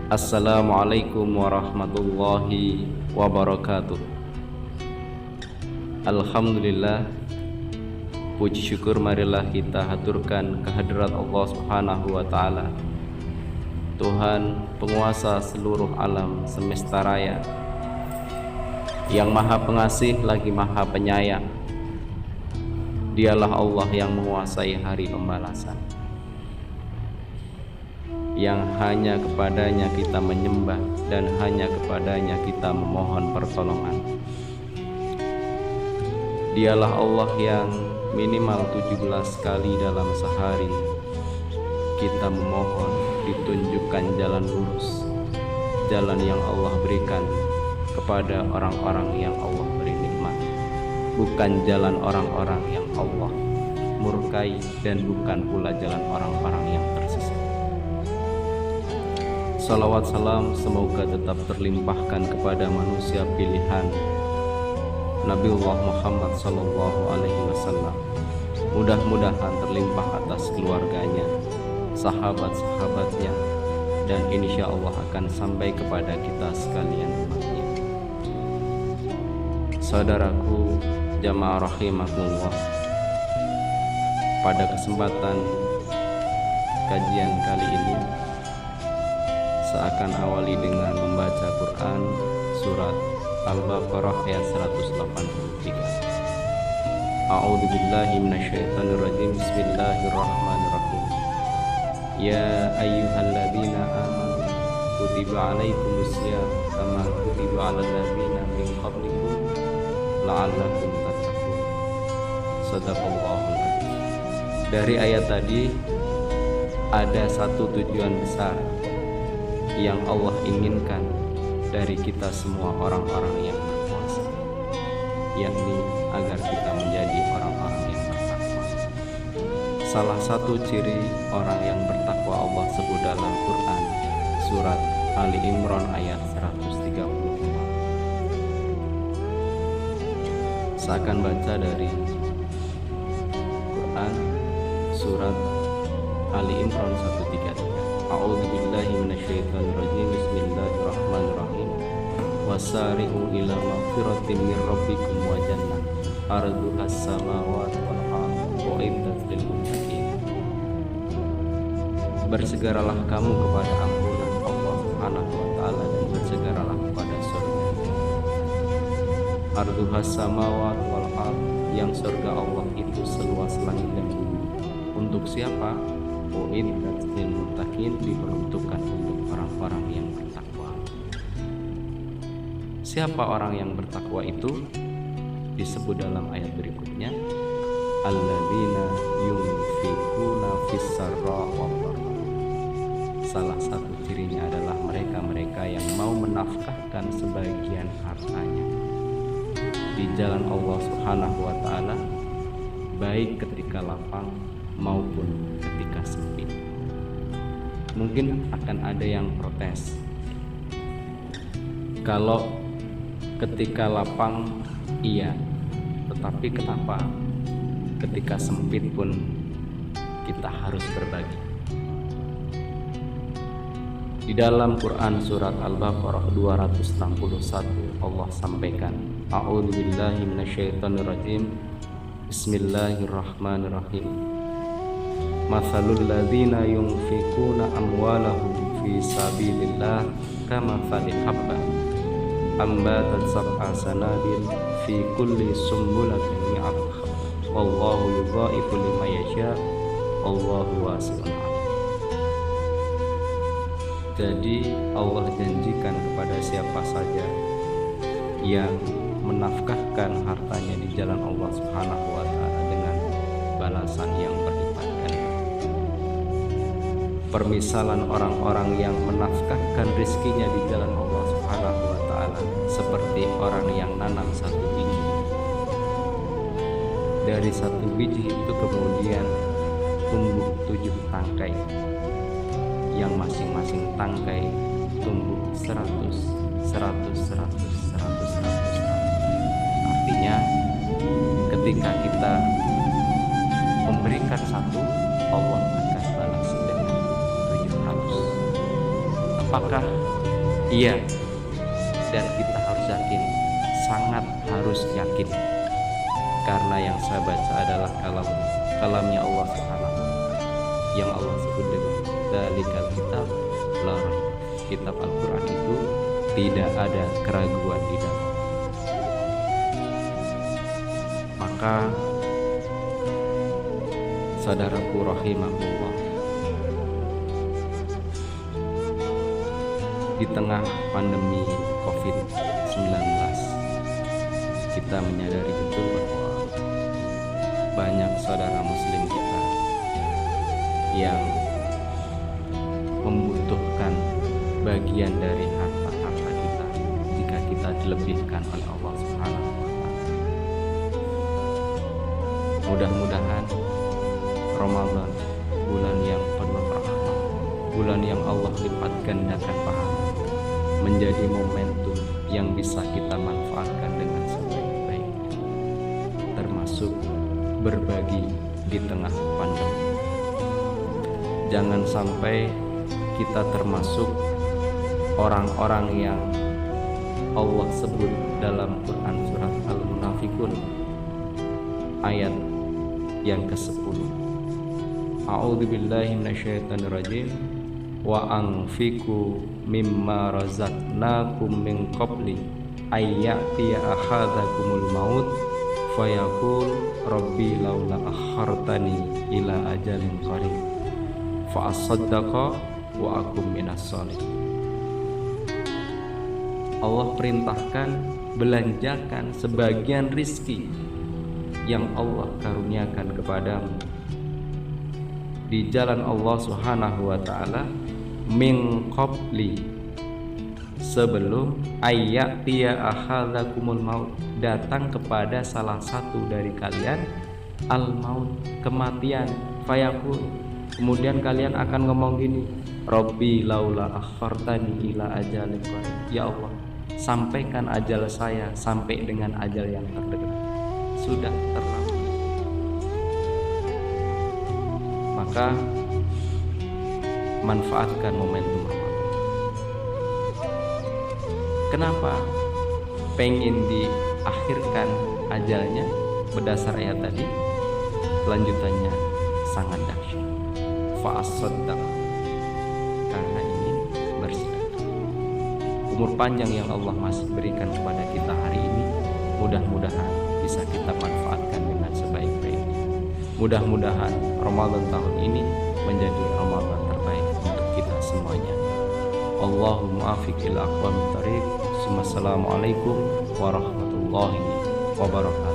Assalamualaikum warahmatullahi wabarakatuh. Alhamdulillah, puji syukur marilah kita haturkan kehadirat Allah Subhanahu wa taala, Tuhan penguasa seluruh alam semesta raya, yang maha pengasih lagi maha penyayang. Dialah Allah yang menguasai hari pembalasan, yang hanya kepadanya kita menyembah dan hanya kepadanya kita memohon pertolongan. Dialah Allah yang minimal 17 kali dalam sehari kita memohon ditunjukkan jalan lurus, jalan yang Allah berikan kepada orang-orang yang Allah beri nikmat, bukan jalan orang-orang yang Allah murkai, dan bukan pula jalan orang-orang yang tersesat. Salawat salam semoga tetap terlimpahkan kepada manusia pilihan Nabiullah Muhammad sallallahu alaihi wasallam. Mudah-mudahan terlimpah atas keluarganya, sahabat-sahabatnya, dan insya Allah akan sampai kepada kita sekalian umatnya. Saudaraku jamaah rahimakumullah, pada kesempatan kajian kali ini seakan awali dengan membaca Quran surat Al-Baqarah ayat 183. A'udzu billahi minasyaitonir rajim. Bismillahirrahmanirrahim. Ya ayyuhalladzina amanu kutiba alaikumusiyam kama kutiba 'alal ladzina min qablikum la'allakum tattaqun. Shadaqallahul adzim. Dari ayat tadi ada satu tujuan besar yang Allah inginkan dari kita semua orang-orang yang berpuasa, yakni agar kita menjadi orang-orang yang bertakwa. Salah satu ciri orang yang bertakwa Allah sebut dalam Quran surat Ali Imran ayat 134. Saya akan baca dari Quran surat Ali Imran 133. A'udzu billahi minasyaitonir rajim. Bismillahirrahmanirrahim. Wasari'u ila maghfiratin mir rabbikum wa jannah arduhas samawati wal ardh uiddat lil muttaqin. Bersegeralah kamu kepada ampunan Allah Subhanahu wa taala dan bersegeralah kepada surga. Arduhas samawati wal ardh, yang surga Allah itu seluas langit dan bumi. Untuk siapa? Uiddat lil muttaqin, diperuntukkan untuk orang-orang yang bertakwa. Siapa orang yang bertakwa itu? Disebut dalam ayat berikutnya, alladzina yunfikuna fis-sarra wad dharra. Salah satu cirinya adalah mereka-mereka yang mau menafkahkan sebagian hartanya di jalan Allah Subhanahu wa taala, baik ketika lapang maupun ketika sempit. Mungkin akan ada yang protes, kalau ketika lapang iya, tetapi kenapa ketika sempit pun kita harus berbagi? Di dalam Quran surat Al-Baqarah 261 Allah sampaikan, A'udzu billahi minasyaitonir rajim. Bismillahirrahmanirrahim. Mathalul ladzina yunfikuna amwalahum fi sabilillah kamathali habbatin ambatat sab'a sanabil fi kulli sumbulatin mi'atu habbah wallahu yudha'ifu liman yasha wallahu wasi'un 'alim. Jadi Allah janjikan kepada siapa saja yang menafkahkan hartanya di jalan Allah Subhanahu wa taala dengan balasan yang berlipat ganda. Permisalan orang-orang yang menafkahkan rizkinya di jalan Allah Subhanahu wa taala seperti orang yang nanam satu biji. Dari satu biji itu kemudian tumbuh 7 tangkai, yang masing-masing tangkai tumbuh 100. Artinya ketika kita memberikan satu, Allah akan balas dengan 700. Apakah iya? Dan kita harus yakin, sangat harus yakin, karena yang saya baca adalah kalamnya Allah Subhanahu yang Allah sebut dengan dzalikal kitab la raib. Kitab Al-Quran itu tidak ada keraguan di dalam. Maka saudaraku rahimahullah, di tengah pandemi COVID-19 kita menyadari betul bahwa banyak saudara muslim kita yang membutuhkan bagian dari harta-harta kita jika kita dilebihkan oleh Allah Subhanahu wa Ta'ala. Mudah-mudahan Ramadan, bulan yang penuh rahmat, bulan yang Allah lipat gandakan pahala, menjadi momentum yang bisa kita manfaatkan dengan sebaik-baiknya, termasuk berbagi di tengah pandemi. Jangan sampai kita termasuk orang-orang yang Allah sebut dalam Quran surat Al-Munafiqun ayat yang ke-10. A'udzubillahi minasyaitonirrajim. Wa anfiqu mimma razaqnakum min qabli ayyatiya ahadakumul maut fayaqul rabbi laula akhartani ila ajalin qarib fa asaddaqa wa akum minas sholihin. Allah perintahkan belanjakan sebagian rizki yang Allah karuniakan kepadamu di jalan Allah Subhanahu wa Ta'ala min qabli, sebelum ayyatiya ahadakumul maut, datang kepada salah satu dari kalian al maut, kematian, fayaqul, kemudian kalian akan ngomong gini, Rabbi laula akhartani ila ajalin qarib, ya Allah sampaikan ajal saya sampai dengan ajal yang terdekat. Sudah terlambat. Maka manfaatkan momentum Ramadan. Kenapa pengen diakhirkan ajalnya? Berdasar ayat tadi, lanjutannya sangat dahsyat. Fa'asaddaq, karena ingin bersedekah. Umur panjang yang Allah masih berikan kepada kita hari ini, mudah-mudahan bisa kita manfaatkan dengan sebaik-baiknya. Mudah-mudahan Ramadan tahun ini menjadi Ramadan terbaik untuk kita semuanya. Allahumma afiq ila aqwamit thariq. Assalamualaikum warahmatullahi wabarakatuh.